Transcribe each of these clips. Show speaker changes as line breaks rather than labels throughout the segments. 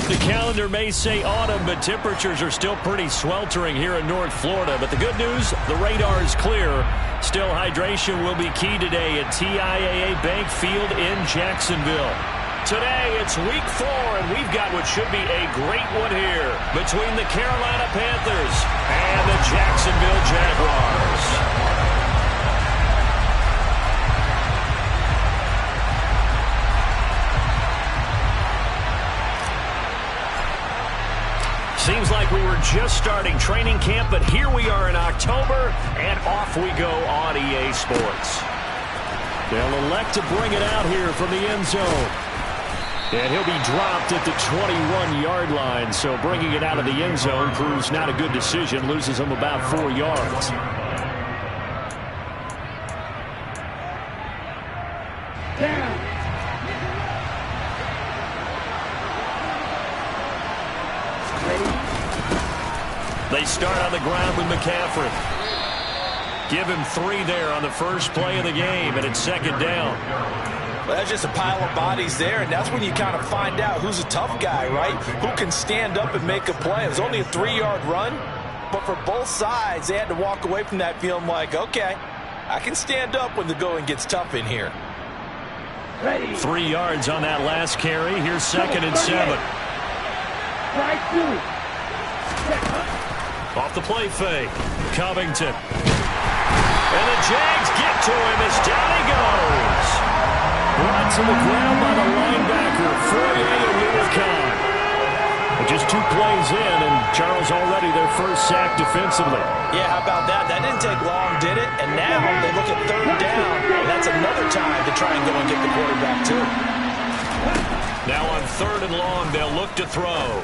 The calendar may say autumn, but temperatures are still pretty sweltering here in North Florida. But the good news, the radar is clear. Still, hydration will be key today at TIAA Bank Field in Jacksonville. Today, it's week 4, and we've got what should be a great one here between the Carolina Panthers and the Jacksonville Jaguars. Seems like we were just starting training camp, but here we are in October, and off we go on EA Sports. They'll elect to bring it out here from the end zone. And he'll be dropped at the 21-yard line, so bringing it out of the end zone proves not a good decision, loses him about 4 yards. They start on the ground with McCaffrey. Give him 3 there on the first play of the game, and it's second down.
Well, that's just a pile of bodies there, and that's when you kind of find out who's a tough guy, right? Who can stand up and make a play. It was only a 3-yard run, but for both sides, they had to walk away from that feeling like, okay, I can stand up when the going gets tough in here.
3 yards on that last carry. Here's second and 7. Off the play fake. Covington. And the Jags get to him as down he goes. Brought to the ground by the linebacker, Fourier Oluokun. Just 2 plays in, and Charles already their first sack defensively.
Yeah, how about that? That didn't take long, did it? And now they look at third down, and that's another time to try and go and get the quarterback, too.
Now on third and long, they'll look to throw.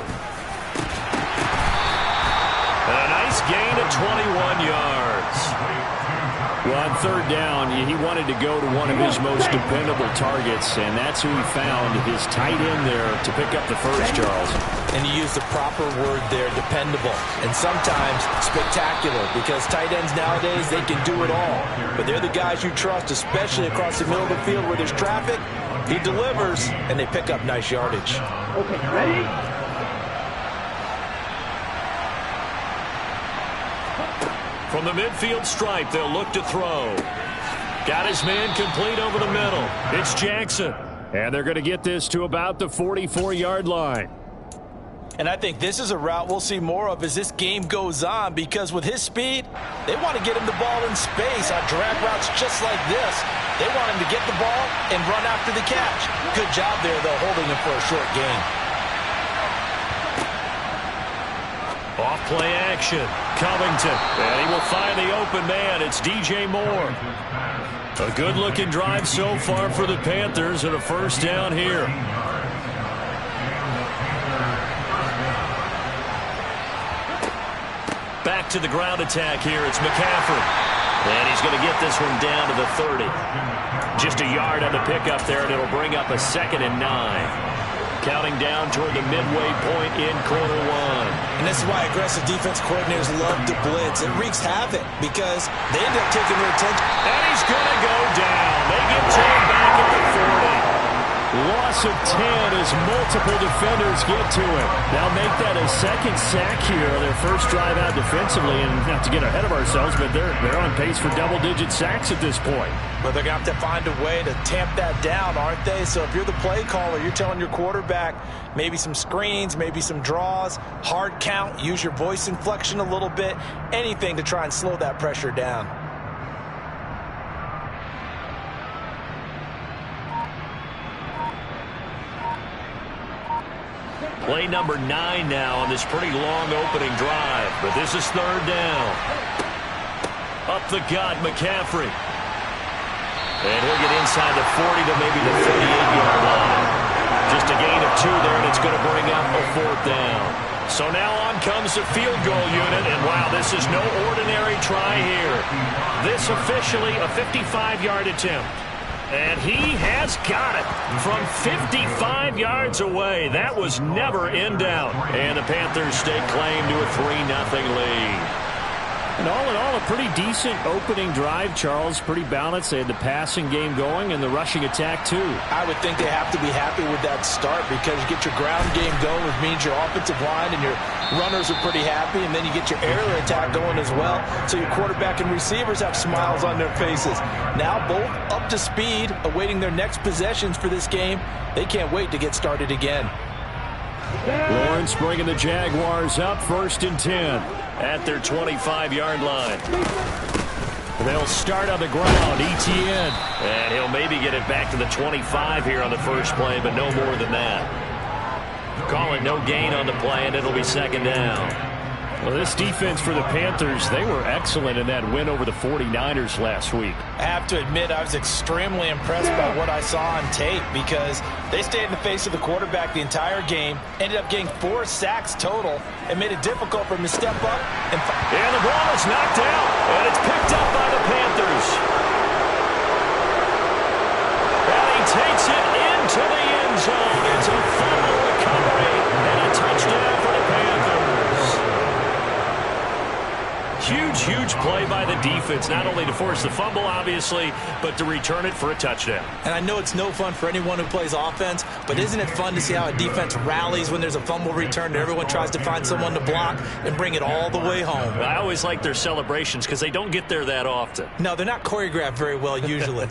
And a nice gain of 21 yards. Well, on third down, he wanted to go to one of his most dependable targets, and that's who he found, his tight end there, to pick up the first, Charles.
And you use the proper word there, dependable, and sometimes spectacular, because tight ends nowadays, they can do it all. But they're the guys you trust, especially across the middle of the field where there's traffic. He delivers, and they pick up nice yardage.
Okay, ready?
From the midfield stripe, they'll look to throw. Got his man complete over the middle. It's Jackson. And they're going to get this to about the 44-yard line.
And I think this is a route we'll see more of as this game goes on, because with his speed, they want to get him the ball in space on drag routes just like this. They want him to get the ball and run after the catch. Good job there, though, holding him for a short gain.
Off play action. Covington. And he will find the open man. It's DJ Moore. A good-looking drive so far for the Panthers, and a first down here. Back to the ground attack here. It's McCaffrey. And he's going to get this one down to the 30. Just a yard on the pickup there, and it'll bring up a 2nd and 9. Counting down toward the midway point in quarter 1.
And this is why aggressive defense coordinators love to blitz. It wreaks havoc because they end up taking their attention.
And he's going to go down. They get to him back at the 40. Loss of 10 as multiple defenders get to him. They'll make that a second sack here on their first drive out defensively. And not to get ahead of ourselves, but they're on pace for double-digit sacks at this point.
But they're going to have to find a way to tamp that down, aren't they? So if you're the play caller, you're telling your quarterback maybe some screens, maybe some draws, hard count, use your voice inflection a little bit, anything to try and slow that pressure down.
Play number 9 now on this pretty long opening drive. But this is third down. Up the gut, McCaffrey. And he'll get inside the 40 to maybe the 38-yard line. Just a gain of 2 there, and it's going to bring up a 4th down. So now on comes the field goal unit, and wow, this is no ordinary try here. This officially a 55-yard attempt. And he has got it from 55 yards away. That was never in doubt. And the Panthers stake claim to a 3-0 lead. And all in all, a pretty decent opening drive, Charles. Pretty balanced. They had the passing game going and the rushing attack, too.
I would think they have to be happy with that start because you get your ground game going, which means your offensive line and your runners are pretty happy, and then you get your aerial attack going as well. So your quarterback and receivers have smiles on their faces. Now both up to speed, awaiting their next possessions for this game. They can't wait to get started again.
Lawrence bringing the Jaguars up 1st and 10 at their 25-yard line. They'll start on the ground. Etienne. And he'll maybe get it back to the 25 here on the first play, but no more than that. Call it no gain on the play, and it'll be 2nd down. Well, this defense for the Panthers, they were excellent in that win over the 49ers last week.
I have to admit, I was extremely impressed by what I saw on tape because they stayed in the face of the quarterback the entire game, ended up getting 4 sacks total, and made it difficult for him to step up. And
the ball is knocked out, and it's picked up by the Panthers. And he takes it into the end zone. It's a fumble recovery and a touchdown for the Panthers. Huge play by the defense, not only to force the fumble, obviously, but to return it for a touchdown.
And I know it's no fun for anyone who plays offense, but isn't it fun to see how a defense rallies when there's a fumble return and everyone tries to find someone to block and bring it all the way home?
I always like their celebrations because they don't get there that often.
No, they're not choreographed very well usually.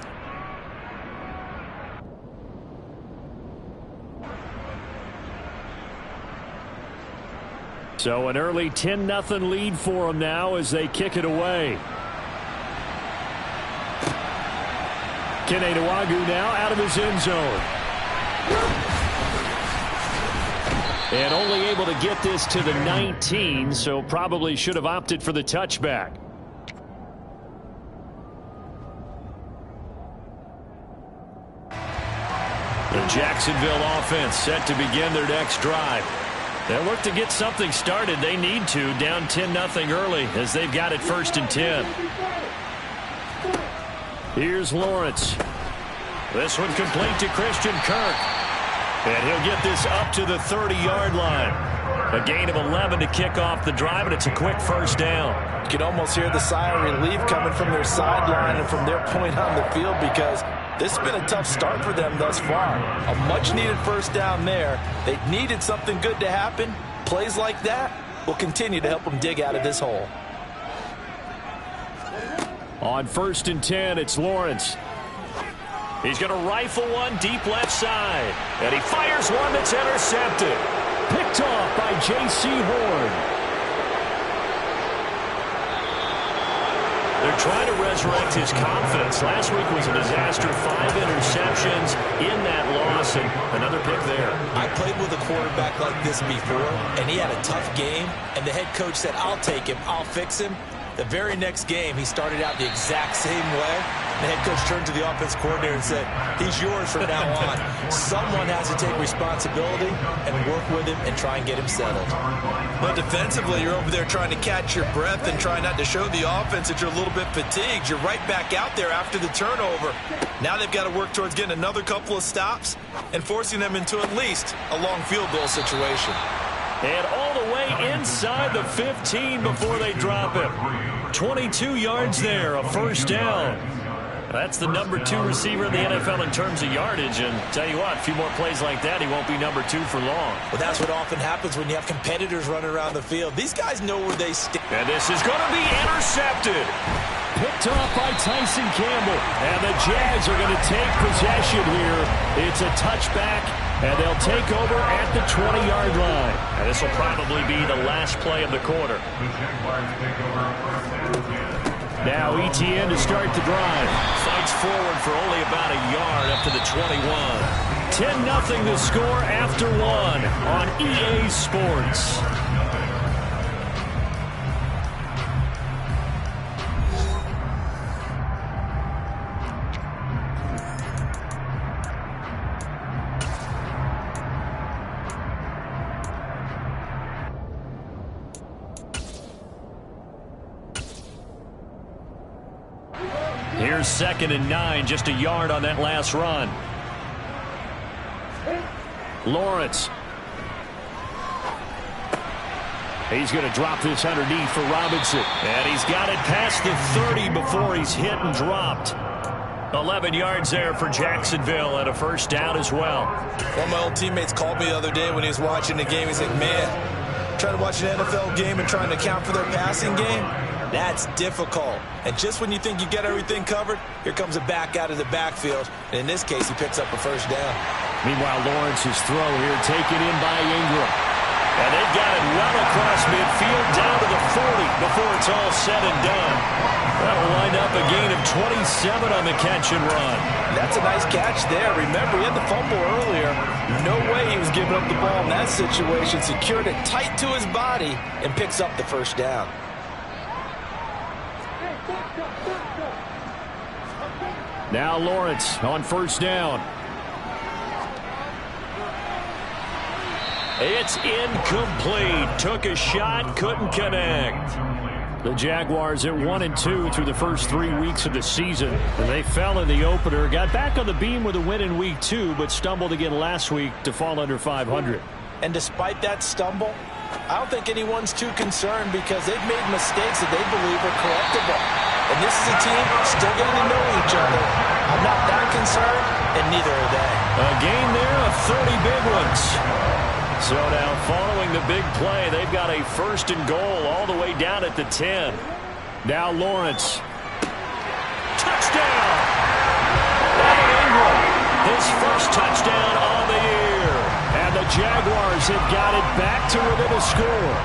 So an early 10-0 lead for them now as they kick it away. Kene Nwangwu now out of his end zone. And only able to get this to the 19, so probably should have opted for the touchback. The Jacksonville offense set to begin their next drive. They'll look to get something started. They need to, down 10-0 early as they've got it 1st and 10. Here's Lawrence. This one complete to Christian Kirk. And he'll get this up to the 30-yard line. A gain of 11 to kick off the drive, and it's a quick 1st down.
You can almost hear the sigh of relief coming from their sideline and from their point on the field because this has been a tough start for them thus far. A much-needed 1st down there. They needed something good to happen. Plays like that will continue to help them dig out of this hole.
On 1st and 10, it's Lawrence. He's going to rifle one deep left side. And he fires one that's intercepted. Picked off by J.C. Horn. They're trying to resurrect his confidence. Last week was a disaster. 5 interceptions in that loss, and another pick there.
I played with a quarterback like this before, and he had a tough game, and the head coach said, I'll take him, I'll fix him. The very next game, he started out the exact same way. The head coach turned to the offense coordinator and said, he's yours from now on. Someone has to take responsibility and work with him and try and get him settled. But defensively, you're over there trying to catch your breath and try not to show the offense that you're a little bit fatigued. You're right back out there after the turnover. Now they've got to work towards getting another couple of stops and forcing them into at least a long field goal situation.
And all the way inside the 15 before they drop him. 22 yards there, a 1st down. That's the number 2 receiver in the NFL in terms of yardage. And tell you what, a few more plays like that, he won't be number 2 for long.
Well, that's what often happens when you have competitors running around the field. These guys know where they stand.
And this is going to be intercepted. Picked off by Tyson Campbell. And the Jags are going to take possession here. It's a touchback, and they'll take over at the 20-yard line. And this will probably be the last play of the quarter. Now Etienne to start the drive. Fights forward for only about a yard up to the 21. 10-0 the score after 1 on EA Sports. Here's 2nd and 9, just a yard on that last run. Lawrence. He's going to drop this underneath for Robinson. And he's got it past the 30 before he's hit and dropped. 11 yards there for Jacksonville and a first down as well.
One of my old teammates called me the other day when he was watching the game. He's like, man, trying to watch an NFL game and trying to account for their passing game, that's difficult. And just when you think you get everything covered, here comes a back out of the backfield. And in this case, he picks up a first down.
Meanwhile, Lawrence's throw here taken in by Ingram. And they've got it well across midfield down to the 40 before it's all said and done. That'll wind up a gain of 27 on the catch and run.
That's a nice catch there. Remember, he had the fumble earlier. No way he was giving up the ball in that situation. Secured it tight to his body and picks up the first down.
Now Lawrence on first down. It's incomplete. Took a shot, couldn't connect. The Jaguars at 1-2 through the first 3 weeks of the season. They fell in the opener, got back on the beam with a win in week 2, but stumbled again last week to fall under 500.
And despite that stumble, I don't think anyone's too concerned because they've made mistakes that they believe are correctable. And this is a team still getting to know each other. I'm not that concerned, and neither are they.
A gain there of 30 big ones. So now following the big play, they've got a first and goal all the way down at the 10. Now Lawrence. Touchdown! Evan Ingram, his first touchdown on the year. And the Jaguars have got it back to within a score.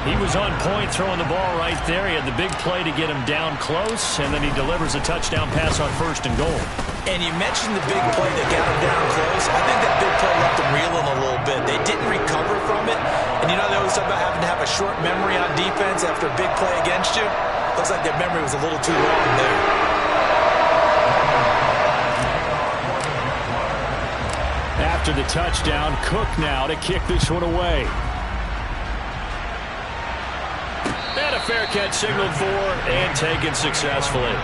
He was on point throwing the ball right there. He had the big play to get him down close, and then he delivers a touchdown pass on first and goal.
And you mentioned the big play that got him down close. I think that big play left them reeling a little bit. They didn't recover from it. And you know they always talk about having to have a short memory on defense after a big play against you. Looks like their memory was a little too long there.
After the touchdown, Cook now to kick this one away. And a fair catch signaled for and taken successfully.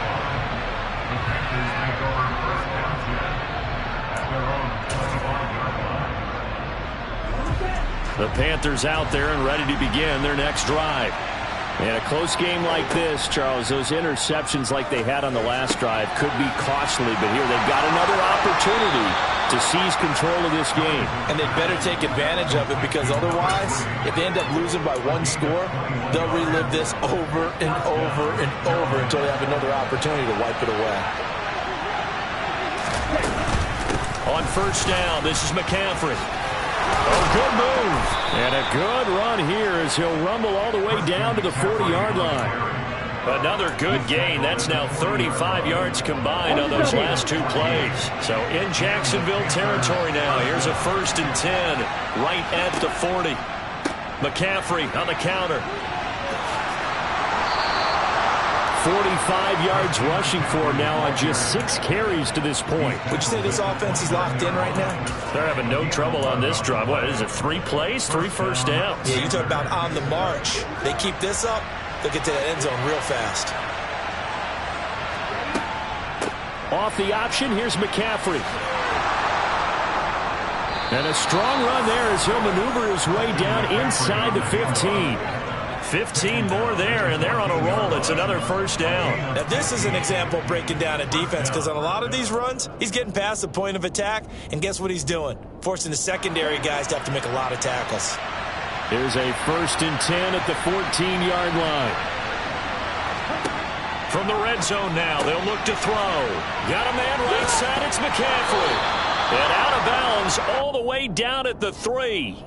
The Panthers out there and ready to begin their next drive. And a close game like this, Charles, those interceptions like they had on the last drive could be costly, but here they've got another opportunity to seize control of this game.
And they'd better take advantage of it because otherwise, if they end up losing by one score, they'll relive this over and over and over until they have another opportunity to wipe it away.
On first down, this is McCaffrey. Oh, good move. And a good run here as he'll rumble all the way down to the 40-yard line. Another good gain. That's now 35 yards combined on those last two plays. So in Jacksonville territory now. Here's a 1st and 10 right at the 40. McCaffrey on the counter. 45 yards rushing for now on just 6 carries to this point.
Would you say this offense is locked in right now?
They're having no trouble on this drive. What is it, 3 plays, 3 first downs?
Yeah, you talk about on the march. They keep this up, they'll get to that end zone real fast.
Off the option, here's McCaffrey. And a strong run there as he'll maneuver his way down inside the 15. 15 more there, and they're on a roll. It's another first down.
Now, this is an example of breaking down a defense because on a lot of these runs, he's getting past the point of attack, and guess what he's doing? Forcing the secondary guys to have to make a lot of tackles.
Here's a 1st and 10 at the 14-yard line. From the red zone now, they'll look to throw. Got a man right side, it's McCaffrey. And out of bounds all the way down at the 3.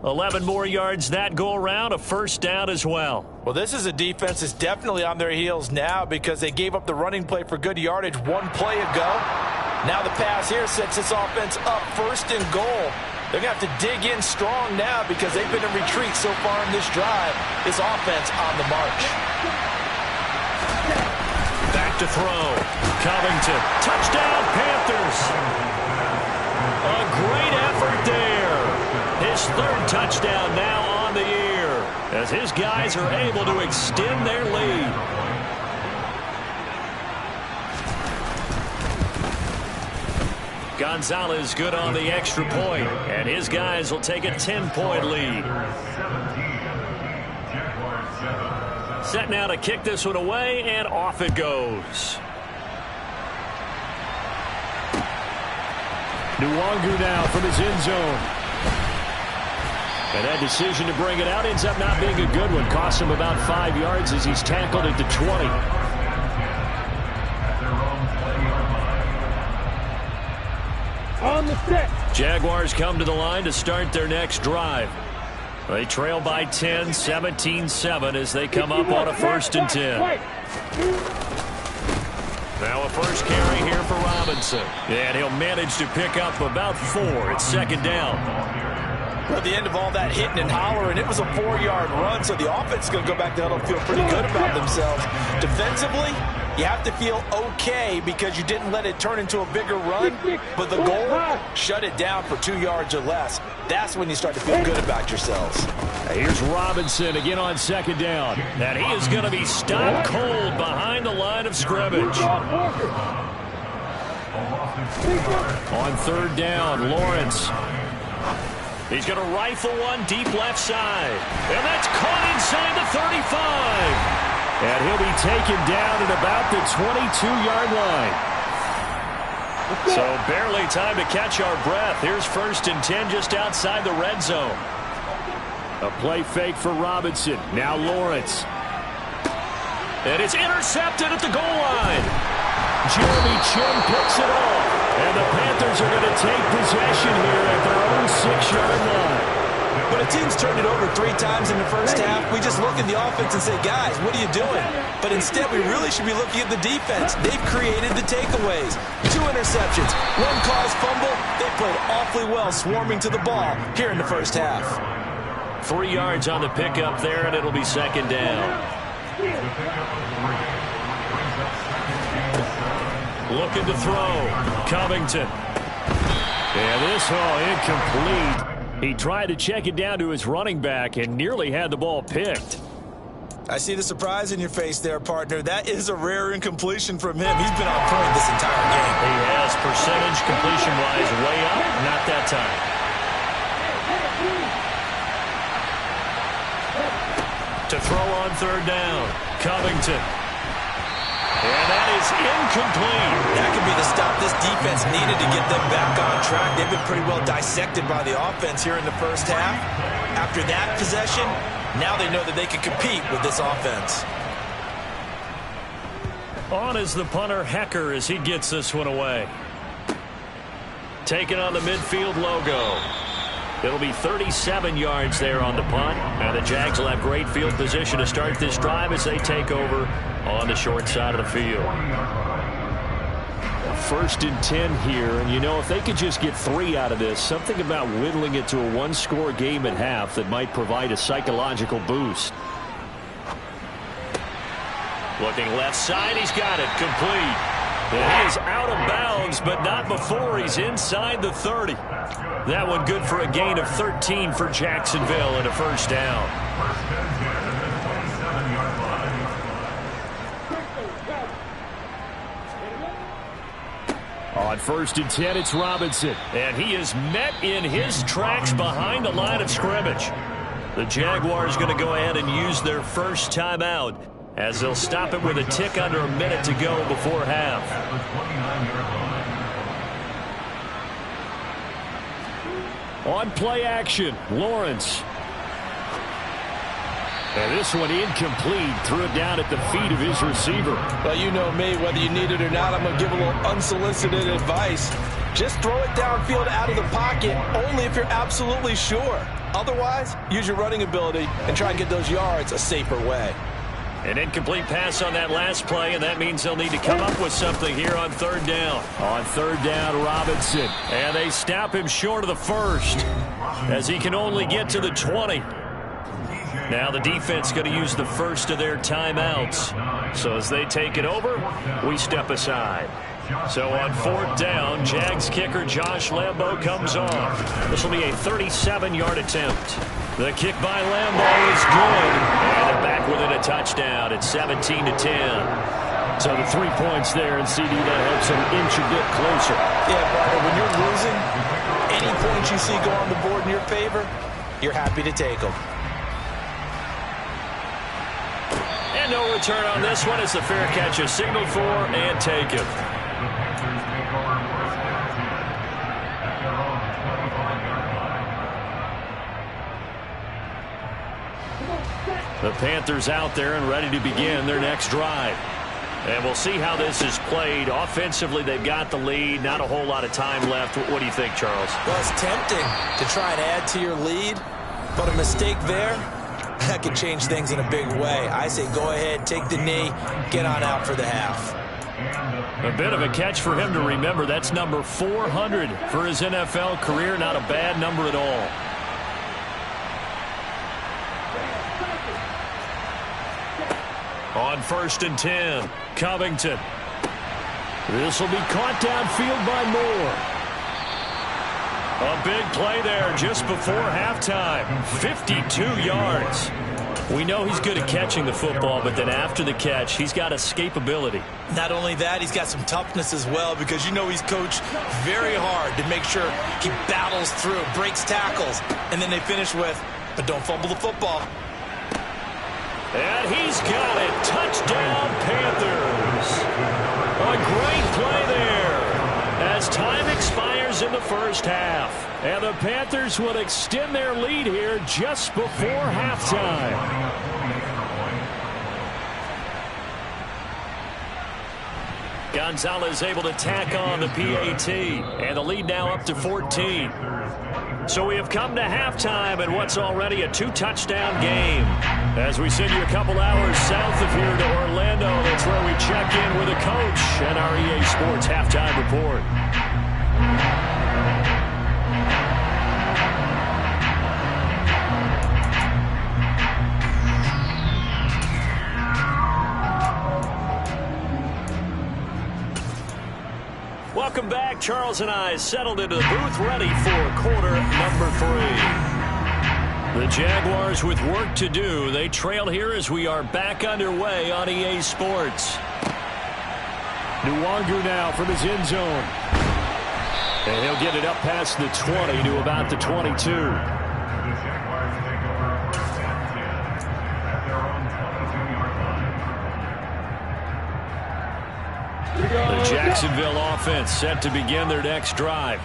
11 more yards that go around, a first down as well.
Well, this is a defense that's definitely on their heels now because they gave up the running play for good yardage 1 play ago. Now the pass here sets this offense up 1st and goal. They're going to have to dig in strong now because they've been in retreat so far in this drive. This offense on the march.
Back to throw. Covington. Touchdown, Panthers. A great effort there. His 3rd touchdown now on the year as his guys are able to extend their lead. Gonzalez good on the extra point, and his guys will take a 10-point lead. Set now to kick this one away, and off it goes. Nwangu now from his end zone. And that decision to bring it out ends up not being a good one. Costs him about 5 yards as he's tackled at the 20.
On the set.
Jaguars come to the line to start their next drive. They trail by 10, 17-7 as they come up on a 1st and 10. Now a first carry here for Robinson. And he'll manage to pick up about 4. It's 2nd down.
At the end of all that hitting and hollering, it was a 4-yard run, so the offense is going to go back to huddle and feel pretty good about themselves. Defensively, you have to feel okay because you didn't let it turn into a bigger run, but the goal, shut it down for 2 yards or less. That's when you start to feel good about yourselves.
Here's Robinson again on 2nd down. And he is going to be stopped cold behind the line of scrimmage. On 3rd down, Lawrence. He's going to rifle one deep left side. And that's caught inside the 35. And he'll be taken down at about the 22-yard line. So barely time to catch our breath. Here's 1st and 10 just outside the red zone. A play fake for Robinson. Now Lawrence. And it's intercepted at the goal line. Jeremy Chin picks it off. And the Panthers are going to take possession here at their own 6-yard line.
When a team's turned it over 3 times in the first half, we just look at the offense and say, guys, what are you doing? But instead, we really should be looking at the defense. They've created the takeaways. 2 interceptions, 1 caused fumble. They played awfully well swarming to the ball here in the first half.
3 yards on the pickup there, and it'll be 2nd down. Looking to throw. Covington. And this incomplete. He tried to check it down to his running back and nearly had the ball picked.
I see the surprise in your face there, partner. That is a rare incompletion from him. He's been on point this entire game.
He has. Percentage completion-wise way up. Not that time. To throw on 3rd down. Covington. And that is incomplete.
That could be the stop this defense needed to get them back on track. They've been pretty well dissected by the offense here in the first half. After that possession, now they know that they can compete with this offense.
On is the punter, Hecker, as he gets this one away. Taking on the midfield logo. It'll be 37 yards there on the punt. And the Jags will have great field position to start this drive as they take over on the short side of the field. 1st and 10 here, and you know, if they could just get 3 out of this, something about whittling it to a 1-score game at half that might provide a psychological boost. Looking left side, he's got it, complete. And he is out of bounds, but not before he's inside the 30. That one good for a gain of 13 for Jacksonville and a 1st down. On 1st and 10, it's Robinson. And he is met in his tracks behind the line of scrimmage. The Jaguars going to go ahead and use their first timeout as they'll stop it with a tick under a minute to go before half. On play action, Lawrence. And this one incomplete. Threw it down at the feet of his receiver.
Well, you know me, whether you need it or not, I'm going to give a little unsolicited advice. Just throw it downfield out of the pocket, only if you're absolutely sure. Otherwise, use your running ability and try and get those yards a safer way.
An incomplete pass on that last play, and that means they'll need to come up with something here on 3rd down. On 3rd down, Robinson. And they stop him short of the 1st as he can only get to the 20. Now the defense going to use the first of their timeouts. So as they take it over, we step aside. So on 4th down, Jags kicker Josh Lambo comes on. This will be a 37-yard attempt. The kick by Lambo is good. And they're back within a touchdown. It's 17-10. So the 3 points there, and CD that helps him inch a bit closer.
Yeah, brother, when you're losing, any points you see go on the board in your favor, you're happy to take them.
And no return on this one as the fair catch is signaled for and taken. The Panthers out there and ready to begin their next drive. And we'll see how this is played. Offensively, they've got the lead. Not a whole lot of time left. What do you think, Charles?
Well, it's tempting to try and add to your lead, but a mistake there, that could change things in a big way. I say go ahead, take the knee, get on out for the half.
A bit of a catch for him to remember. That's number 400 for his NFL career. Not a bad number at all. On 1st and 10, Covington. This will be caught downfield by Moore. A big play there just before halftime. 52 yards. We know he's good at catching the football, but then after the catch, he's got escapability.
Not only that, he's got some toughness as well, because you know he's coached very hard to make sure he battles through, breaks tackles, and then they finish with, but don't fumble the football.
And he's got it. Touchdown, Panthers. A great play there as time expires in the first half. And the Panthers will extend their lead here just before halftime. Gonzalez able to tack on the PAT. And the lead now up to 14. So we have come to halftime in what's already a 2-touchdown game. As we send you a couple hours south of here to Orlando, that's where we check in with the coach and our EA Sports Halftime Report. Welcome back. Charles and I settled into the booth ready for quarter number 3. The Jaguars with work to do. They trail here as we are back underway on EA Sports. Nwangu now from his end zone. And he'll get it up past the 20 to about the 22. The Jacksonville offense set to begin their next drive.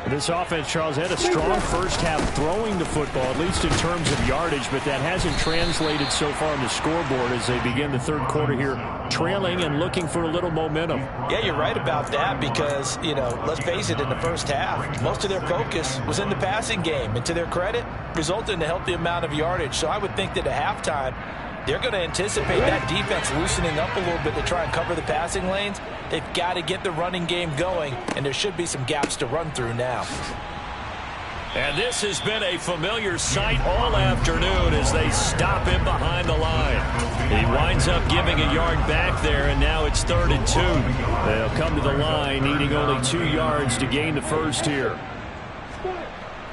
This offense, Charles, had a strong first half throwing the football, at least in terms of yardage, but that hasn't translated so far on the scoreboard as they begin the third quarter here, trailing and looking for a little momentum.
Yeah, you're right about that because, you know, let's face it, in the first half, most of their focus was in the passing game, and to their credit, resulted in a healthy amount of yardage. So I would think that at halftime, they're going to anticipate that defense loosening up a little bit to try and cover the passing lanes. They've got to get the running game going, and there should be some gaps to run through now.
And this has been a familiar sight all afternoon as they stop him behind the line. He winds up giving a yard back there, and now it's 3rd and 2. They'll come to the line needing only 2 yards to gain the first here.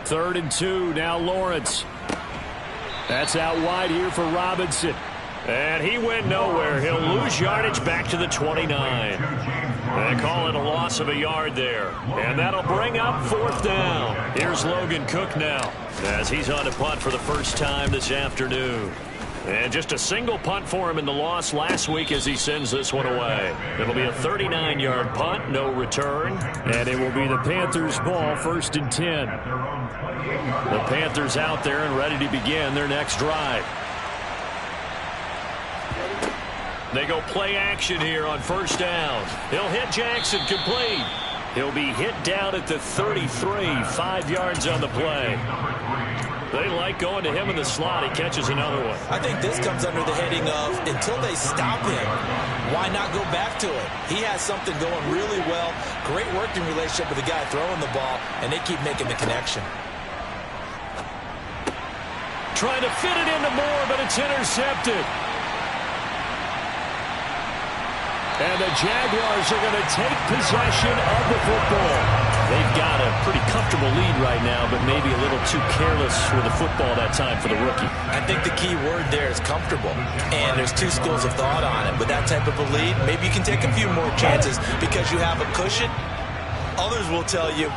3rd and 2, now Lawrence. That's out wide here for Robinson. And he went nowhere. He'll lose yardage back to the 29. They call it a loss of a yard there. And that'll bring up 4th down. Here's Logan Cook now as he's on to punt for the first time this afternoon. And just a single punt for him in the loss last week as he sends this one away. It'll be a 39-yard punt, no return. And it will be the Panthers' ball, 1st and 10. The Panthers out there and ready to begin their next drive. They go play action here on 1st down. He'll hit Jackson complete. He'll be hit down at the 33, 5 yards on the play. They like going to him in the slot. He catches another one.
I think this comes under the heading of until they stop him, why not go back to it? He has something going really well. Great working relationship with the guy throwing the ball, and they keep making the connection.
Trying to fit it into Moore, but it's intercepted. And the Jaguars are going to take possession of the football. They've got a pretty comfortable lead right now, but maybe a little too careless with the football that time for the rookie.
I think the key word there is comfortable. And there's two schools of thought on it. With that type of a lead, maybe you can take a few more chances because you have a cushion. Others will tell you,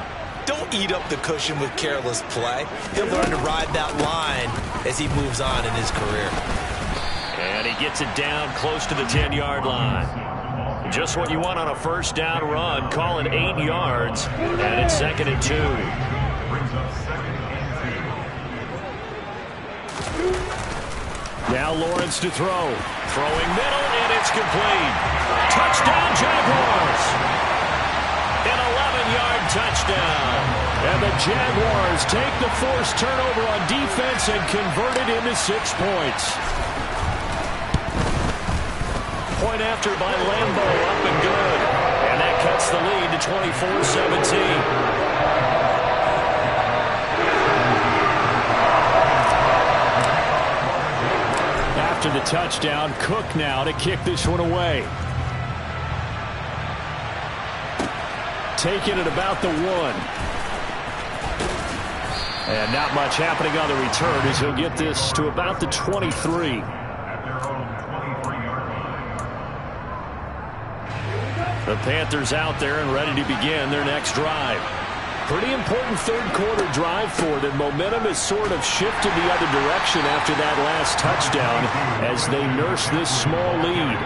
don't eat up the cushion with careless play. He'll learn to ride that line as he moves on in his career.
And he gets it down close to the 10-yard line. Just what you want on a first down run. Call it 8 yards. And it's 2nd and 2. Now Lawrence to throw. Throwing middle, and it's complete. Touchdown, Jaguars. An 11-yard touchdown. And the Jaguars take the forced turnover on defense and convert it into 6 points. Point after by Lambo, up and good. And that cuts the lead to 24-17. After the touchdown, Cook now to kick this one away. Taking it about the 1. And not much happening on the return as he'll get this to about the 23. The Panthers out there and ready to begin their next drive. Pretty important third-quarter drive for them. Momentum has sort of shifted the other direction after that last touchdown as they nurse this small lead.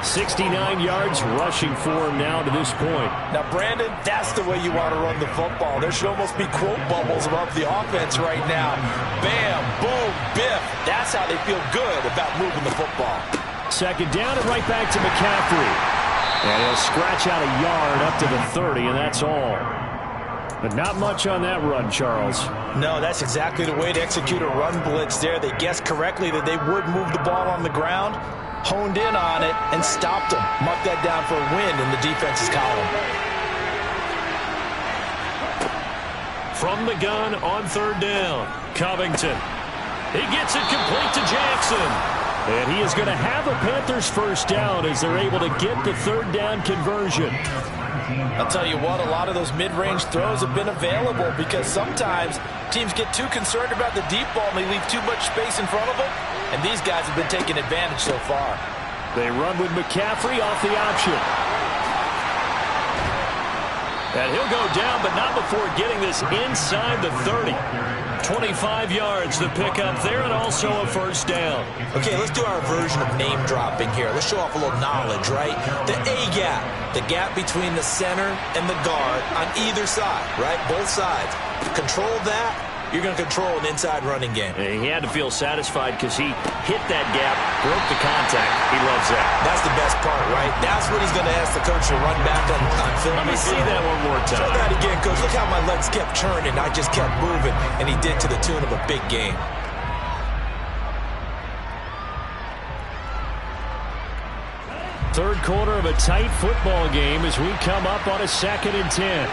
69 yards rushing for him now to this point.
Now, Brandon, that's the way you want to run the football. There should almost be quote bubbles above the offense right now. Bam, boom, biff. That's how they feel good about moving the football.
2nd down and right back to McCaffrey. And he'll scratch out a yard up to the 30, and that's all. But not much on that run, Charles.
No, that's exactly the way to execute a run blitz there. They guessed correctly that they would move the ball on the ground, honed in on it, and stopped them. Mark that down for a win in the defense's column.
From the gun on 3rd down, Covington. He gets it complete to Jackson. And he is going to have a Panthers first down as they're able to get the 3rd down conversion.
I'll tell you what, a lot of those mid-range throws have been available because sometimes teams get too concerned about the deep ball and they leave too much space in front of them. And these guys have been taking advantage so far.
They run with McCaffrey off the option. And he'll go down, but not before getting this inside the 30. 25 yards the pickup there, and also a first down.
Okay, let's do our version of name dropping here. Let's show off a little knowledge, right? The A-gap, the gap between the center and the guard on either side, right? Both sides. Control that, you're going to control an inside running game.
And he had to feel satisfied because he hit that gap, broke the contact. He loves that.
That's the best part, right? That's what he's going to ask the coach to run back on film.
Let me see that one more time.
Show that again, coach. Look how my legs kept turning. I just kept moving, and he did to the tune of a big game.
Third quarter of a tight football game as we come up on a 2nd and 10.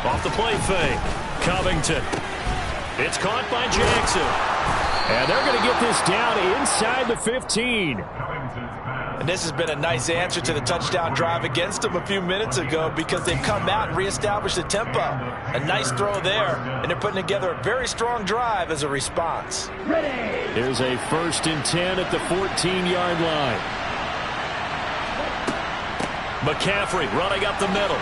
Off the play fake. Covington. It's caught by Jackson. And they're going to get this down inside the 15.
And this has been a nice answer to the touchdown drive against them a few minutes ago because they've come out and reestablished the tempo. A nice throw there, and they're putting together a very strong drive as a response.
Here's a 1st and 10 at the 14-yard line. McCaffrey running up the middle.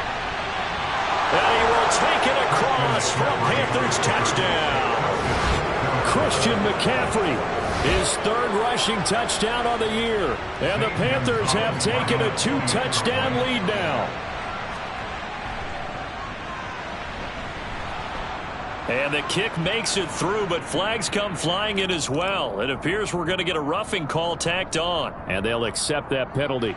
And he will take it across for a Panthers touchdown. Christian McCaffrey, his 3rd rushing touchdown on the year. And the Panthers have taken a 2-touchdown lead now. And the kick makes it through, but flags come flying in as well. It appears we're going to get a roughing call tacked on, and they'll accept that penalty.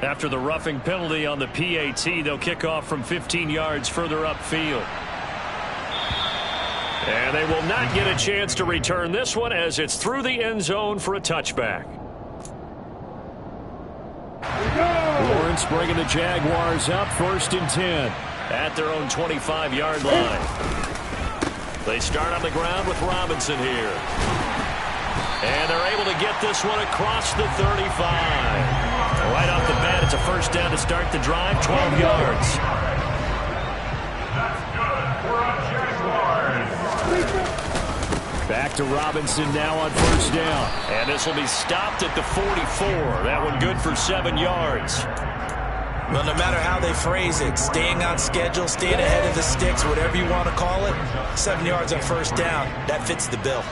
After the roughing penalty on the PAT, they'll kick off from 15 yards further upfield. And they will not get a chance to return this one as it's through the end zone for a touchback. Lawrence bringing the Jaguars up 1st and 10 at their own 25-yard line. They start on the ground with Robinson here. And they're able to get this one across the 35. Right off the bat, it's a first down to start the drive, 12 yards. Back to Robinson now on first down. And this will be stopped at the 44. That one good for 7 yards.
Well, no matter how they phrase it, staying on schedule, staying ahead of the sticks, whatever you want to call it, 7 yards on first down, that fits the bill.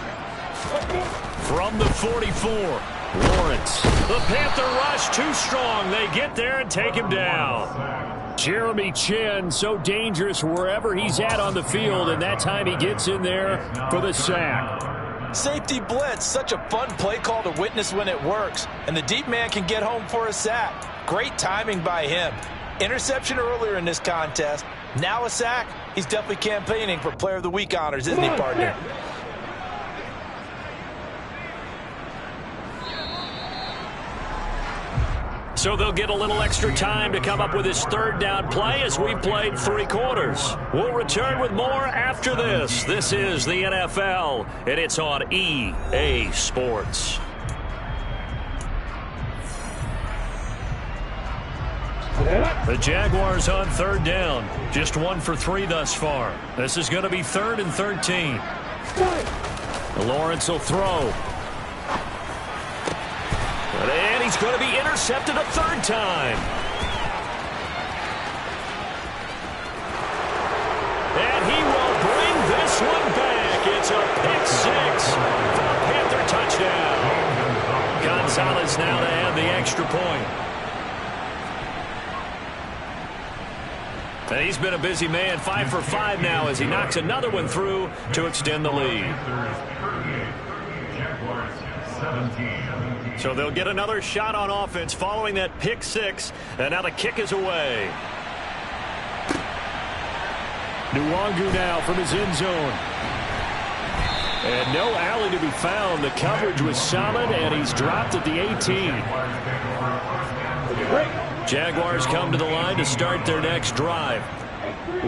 From the 44, Lawrence. The Panther rush too strong. They get there and take him down. Jeremy Chinn, so dangerous wherever he's at on the field, and that time he gets in there for the sack.
Safety blitz, such a fun play call to witness when it works, and the deep man can get home for a sack. Great timing by him. Interception earlier in this contest. Now a sack. He's definitely campaigning for Player of the Week honors, isn't he, partner?
So they'll get a little extra time to come up with his third down play as we played 3 quarters. We'll return with more after this. This is the NFL, and it's on EA Sports. The Jaguars on third down. Just 1 for 3 thus far. This is going to be 3rd and 13. Lawrence will throw. And he's going to be intercepted a 3rd time. And he will bring this one back. It's a pick 6 for a Panther touchdown. Gonzalez now to add the extra point. And he's been a busy man, 5 for 5 now as he knocks another one through to extend the lead. So they'll get another shot on offense following that pick 6, and now the kick is away. Nwangu now from his end zone. And no alley to be found. The coverage was solid, and he's dropped at the 18. Jaguars come to the line to start their next drive.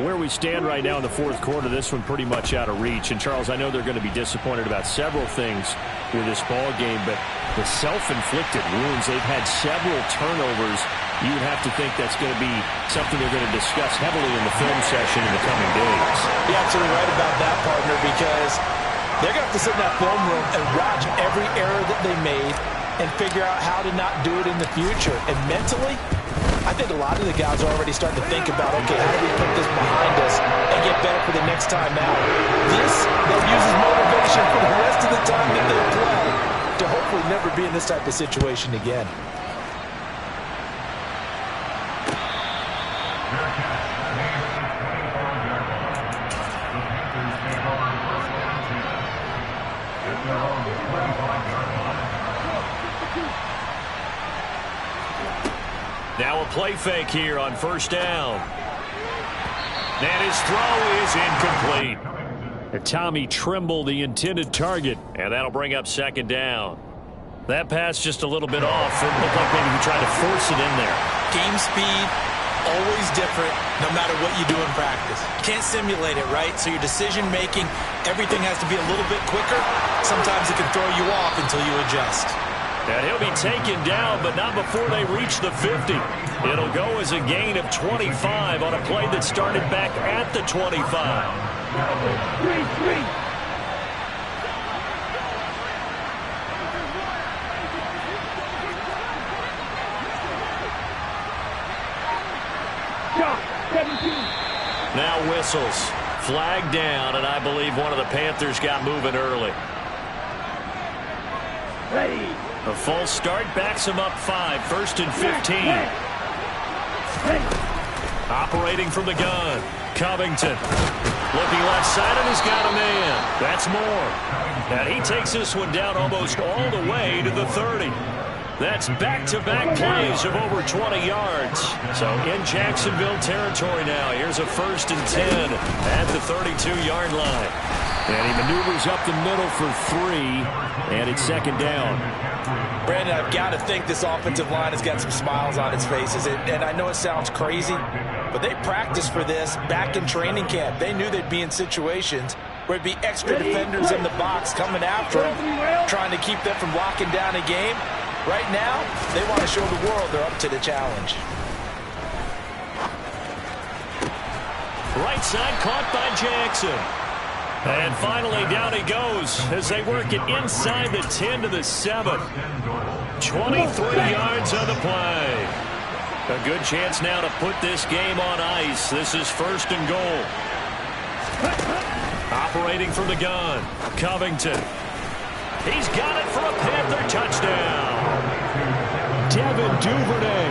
Where we stand right now in the 4th quarter, this one pretty much out of reach. And, Charles, I know they're going to be disappointed about several things with this ball game, but the self-inflicted wounds, they've had several turnovers. You would have to think that's going to be something they're going to discuss heavily in the film session in the coming days.
You're absolutely right about that, partner, because they're going to have to sit in that film room and watch every error that they made and figure out how to not do it in the future. And mentally, I think a lot of the guys are already starting to think about, okay, how do we put this behind us and get better for the next time out? This, they'll use as motivation for the rest of the time that they play to hopefully never be in this type of situation again.
Now a play fake here on first down. And his throw is incomplete. And Tommy Tremble, the intended target, and that'll bring up 2nd down. That pass just a little bit off. It looked like maybe he tried to force it in there.
Game speed, always different, no matter what you do in practice. You can't simulate it, right? So your decision-making, everything has to be a little bit quicker. Sometimes it can throw you off until you adjust.
And he'll be taken down, but not before they reach the 50. It'll go as a gain of 25 on a play that started back at the 25. Now whistles. Flag down, and I believe one of the Panthers got moving early.
Ready.
A false start backs him up 5, 1st and 15. Operating from the gun, Covington. Looking left side, and he's got a man. That's Moore. And he takes this one down almost all the way to the 30. That's back-to-back plays of over 20 yards. So in Jacksonville territory now. Here's a 1st and 10 at the 32-yard line. And he maneuvers up the middle for 3, and it's 2nd down.
Brandon, I've got to think this offensive line has got some smiles on its faces. And I know it sounds crazy, but they practiced for this back in training camp. They knew they'd be in situations where it'd be extra defenders in the box coming after them, trying to keep them from locking down a game. Right now, they want to show the world they're up to the challenge.
Right side caught by Jackson. And finally down he goes as they work it inside the 10 to the 7. 23 yards on the play. A good chance now to put this game on ice. This is 1st and goal. Operating from the gun, Covington. He's got it for a Panther touchdown. Devin Duvernay,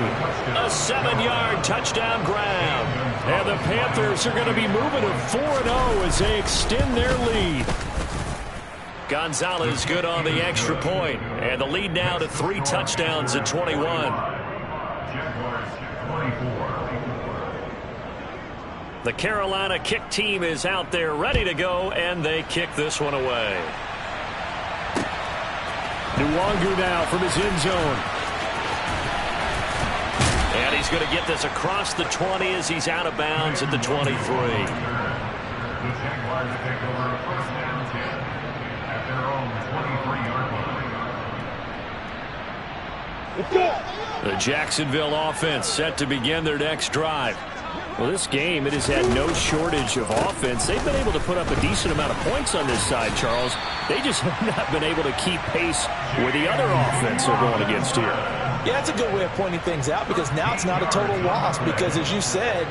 a 7-yard touchdown grab. And the Panthers are going to be moving to 4-0 as they extend their lead. Gonzalez good on the extra point, and the lead now to 3 touchdowns at 21. The Carolina kick team is out there ready to go, and they kick this one away. Nwangu now from his end zone. And he's going to get this across the 20 as he's out of bounds at the 23. The Jacksonville offense set to begin their next drive. Well, this game, it has had no shortage of offense. They've been able to put up a decent amount of points on this side, Charles. They just have not been able to keep pace with the other offense they're going against here.
Yeah, that's a good way of pointing things out because now it's not a total loss because, as you said,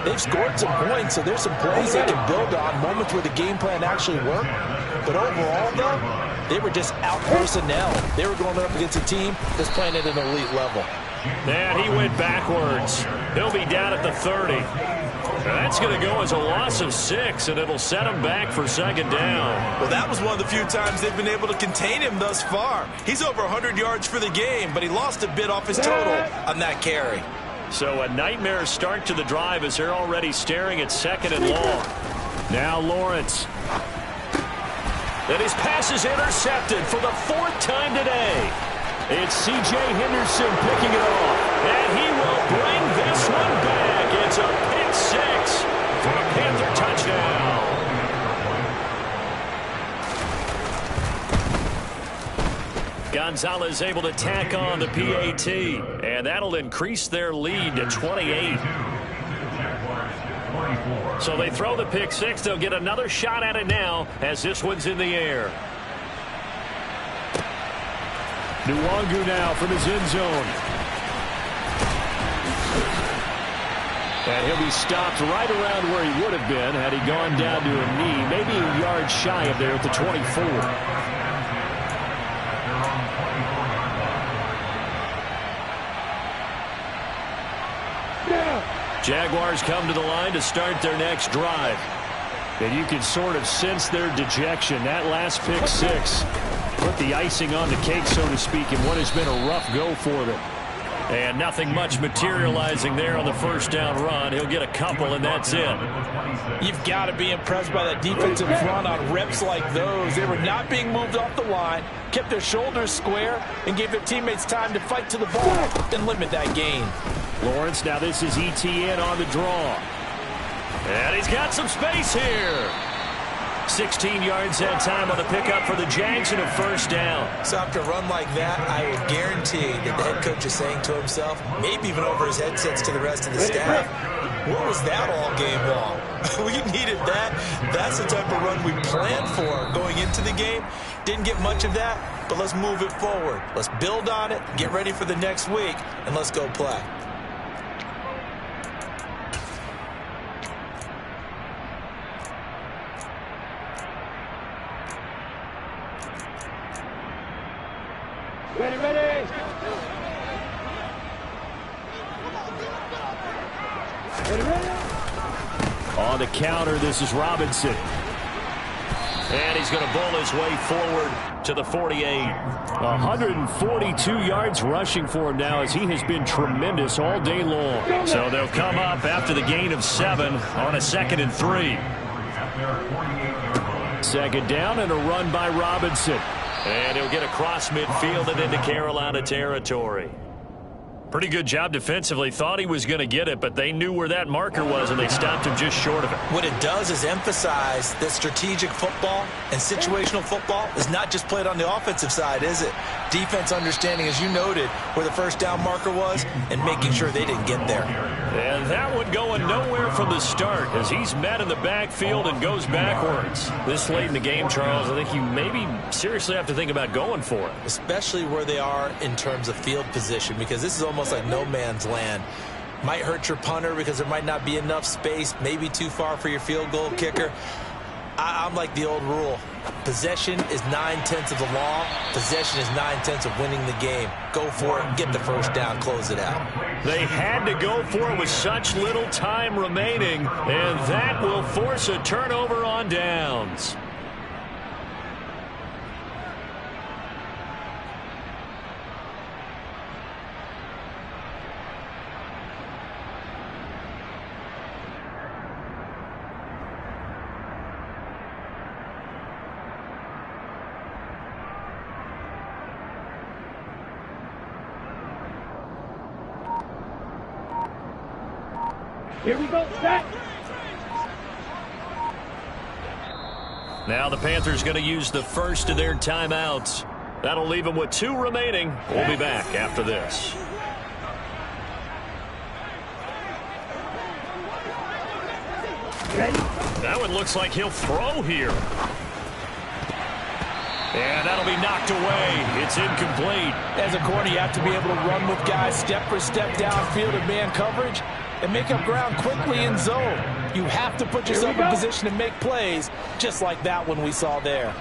they've scored some points, so there's some plays they can build on, moments where the game plan actually worked. But overall, though, they were just out personnel. They were going up against a team that's playing at an elite level.
And he went backwards. He'll be down at the 30. That's going to go as a loss of 6, and it'll set him back for 2nd down.
Well, that was one of the few times they've been able to contain him thus far. He's over 100 yards for the game, but he lost a bit off his total on that carry.
So a nightmare start to the drive as they're already staring at 2nd and long. Now Lawrence. And his pass is intercepted for the 4th time today. It's C.J. Henderson picking it off, and he will bring this one back. It's a pick 6 for a Panther touchdown. Gonzalez able to tack on the PAT, and that'll increase their lead to 28. So they throw the pick 6. They'll get another shot at it now as this one's in the air. Nwangu now from his end zone. And he'll be stopped right around where he would have been had he gone down to a knee, maybe a yard shy of there at the 24. Jaguars come to the line to start their next drive. And you can sort of sense their dejection. That last pick 6 put the icing on the cake, so to speak, in what has been a rough go for them. And nothing much materializing there on the 1st down run. He'll get a couple, and that's it.
You've got to be impressed by that defensive front on reps like those. They were not being moved off the line, kept their shoulders square, and gave their teammates time to fight to the ball and limit that gain.
Lawrence, now this is ETN on the draw. And he's got some space here. 16 yards that time on the pickup for the Jags and a 1st down.
So after a run like that, I would guarantee that the head coach is saying to himself, maybe even over his headsets to the rest of the staff, what was that all game long? We needed that. That's the type of run we planned for going into the game. Didn't get much of that, but let's move it forward. Let's build on it, get ready for the next week, and let's go play.
Ready.
On the counter, this is Robinson. And he's going to bowl his way forward to the 48. 142 yards rushing for him now as he has been tremendous all day long. So they'll come up after the gain of 7 on a 2nd and 3. 2nd down and a run by Robinson. And he'll get across midfield and into Carolina territory. Pretty good job defensively. Thought he was going to get it, but they knew where that marker was, and they stopped him just short of it.
What it does is emphasize that strategic football and situational football is not just played on the offensive side, is it? Defense understanding, as you noted, where the first down marker was and making sure they didn't get there.
And that one going nowhere from the start as he's met in the backfield and goes backwards. This late in the game, Charles, I think you maybe seriously have to think about going for it.
Especially where they are in terms of field position, because this is almost like no man's land. Might hurt your punter because there might not be enough space, maybe too far for your field goal kicker. I'm like the old rule. Possession is 9/10 of the law. Possession is 9/10 of winning the game. Go for it, get the first down, close it out.
They had to go for it with such little time remaining, and that will force a turnover on downs.
Here we go, set.
Now the Panthers going to use the first of their timeouts. That'll leave them with 2 remaining. We'll be back after this.
Ready?
That one looks like he'll throw here. And that'll be knocked away. It's incomplete.
As a corner, you have to be able to run with guys step for step downfield in man coverage and make up ground quickly in zone. You have to put yourself in position to make plays, just like that one we saw there.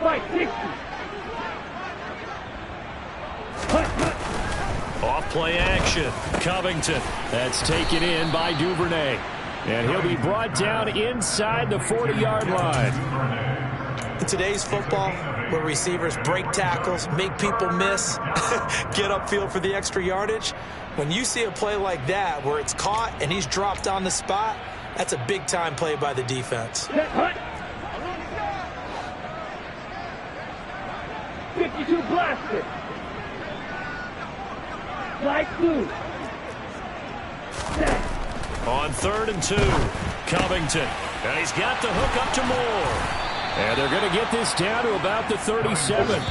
560.
Off play action. Covington. That's taken in by Duvernay. And he'll be brought down inside the 40-yard line.
In today's football, where receivers break tackles, make people miss, get upfield for the extra yardage, when you see a play like that where it's caught and he's dropped on the spot, that's a big-time play by the defense.
52 blaster. Flag blue. Set.
On 3rd and 2, Covington. And he's got the hook up to Moore. And they're going to get this down to about the 37.